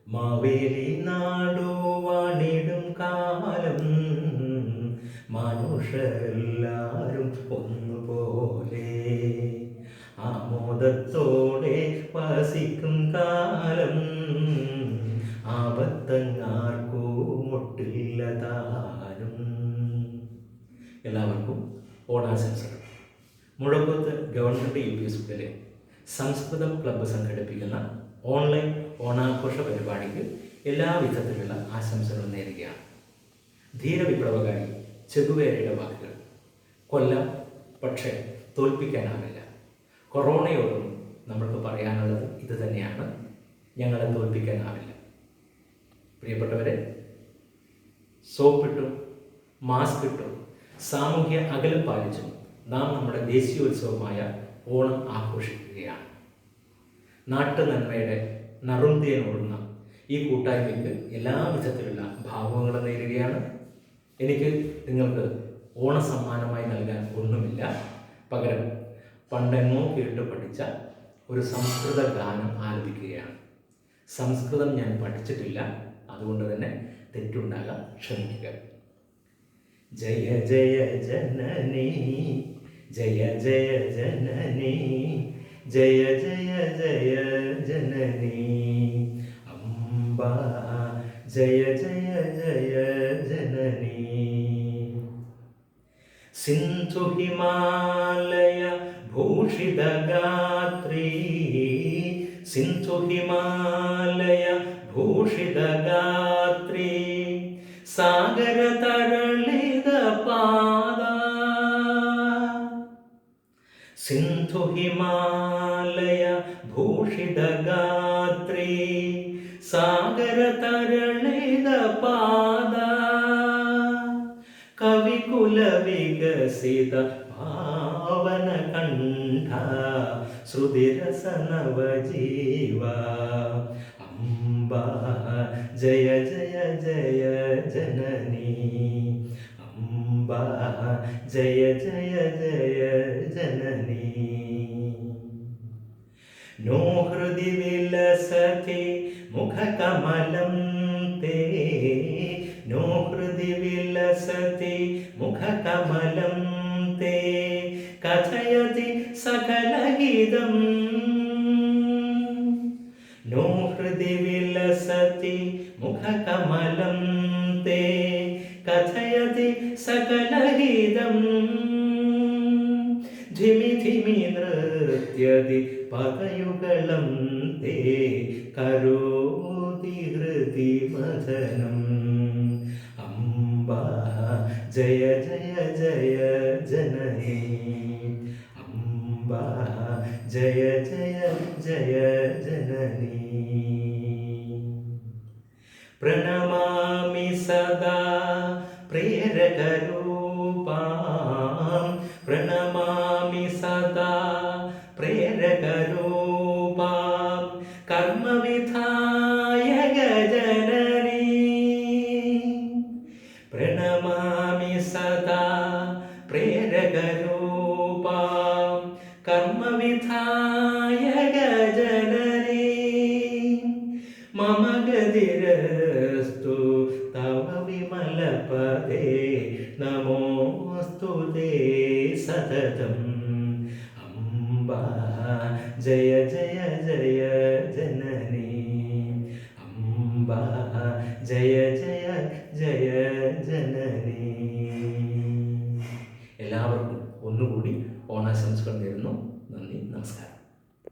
മാവേലി നാടു വാണിടും കാലം മനുഷ്യരെല്ലാരും ഒന്നുപോലെ ആമോദത്തോടെ വസിക്കും കാലം ആപത്തങ്ങാർക്കും ഒട്ടില്ല താനും. എല്ലാവർക്കും ഓണാശംസകൾ. മുഴക്കുത്ത് ഗവൺമെൻറ് UP സ്കൂളിലെ സംസ്കൃതം ക്ലബ്ബ് സംഘടിപ്പിക്കുന്ന ഓൺലൈൻ ഓണാഘോഷ പരിപാടിക്ക് എല്ലാവിധത്തിലുള്ള ആശംസകളും നേരുകയാണ്. ധീരവിപ്ലവകാരി ചെഗുവേരയുടെ വാക്കുകൾ: കൊല്ലാം, പക്ഷേ തോൽപ്പിക്കാനാവില്ല. കൊറോണയോടും നമ്മൾക്ക് പറയാനുള്ളത് ഇത് തന്നെയാണ്, ഞങ്ങളെ തോൽപ്പിക്കാനാവില്ല. പ്രിയപ്പെട്ടവരെ, സോപ്പിട്ടും മാസ്ക് ഇട്ടും സാമൂഹ്യ അകലം പാലിച്ചും നാം നമ്മുടെ ദേശീയോത്സവമായ ഓണം ആഘോഷിക്കുകയാണ്. നാട്ടുനന്മയുടെ നറുന്തേനോടുന്ന ഈ കൂട്ടായ്മയ്ക്ക് എല്ലാവിധത്തിലുള്ള ഭാവങ്ങളും നേരുകയാണ്. എനിക്ക് നിങ്ങൾക്ക് ഓണസമ്മാനമായി നൽകാൻ ഒന്നുമില്ല. പകരം പണ്ടെങ്ങോ കേട്ട് പഠിച്ച ഒരു സംസ്കൃത ഗാനം ആലപിക്കുകയാണ്. സംസ്കൃതം ഞാൻ പഠിച്ചിട്ടില്ല, അതുകൊണ്ട് തന്നെ തെറ്റുണ്ടാകാം, ക്ഷമിക്കുക. ജയ ജയ ജനനി, ജയ ജയ ജനനി, ജയ ജയ ജയ ജനനി അംബ, ജയ ജയ ജയ ജനനി. സിന്ധു ഹിമാലയ ഭൂഷിത ഗാത്രീ, സിന്ധു ഹിമാലയ ഭൂഷിത ഗാത്രീ, സാഗര തരളിത പാദ, സിന്ധു ഹിമാലയ ഭൂഷിത ഗാത്രീ, സാഗര തരളിത പാദ, കവികുല വികസിത പാവന കണ്ഠ, ശ്രുതിരസ നവജീവ അംബ, ജയ ജയ ജയ ജനനി അംബ, ജയ ജയ ജയ ജനനി. നോ ഹൃദി വിലസതി മുഖകമലം തേ, നോ ഹൃദി വിലസതി മുഖകമലം തേ, കഥയതി സകലഹിതം, നോ ഹൃദി വിലസതി മുഖകമലം തേ, കഥയതി സകലഹിതം, ധിമി ധിമി നൃത്യതി പദയുഗളം തേ, കരോതി ഹൃദി മഥനം അംബ, ജയ ജയ ജയ ജനനി അംബ, ജയ ജയ ജയ ജനനി. പ്രണമാമി സദാ പ്രേരകരൂപാം, പ്രണമാമി സദാ പ്രേരകരൂപാം, കർമ്മവിധായക ജനനി, പ്രണമാമി സദാ പ്രേരകരൂപാം, കർമ്മവിധായക ജനനി. മമ ഗതിരസ്തു തവ വിമലപദേ, നമോസ്തു തേ സതതം അംബ, ജയ ജയ ജയ ജനനി അംബ, ജയ ജയ ജയ ജനനി. എല്ലാവർക്കും ഒന്നുകൂടി ഓണാശംസകൾ നേരുന്നു. നന്ദി, നമസ്കാരം.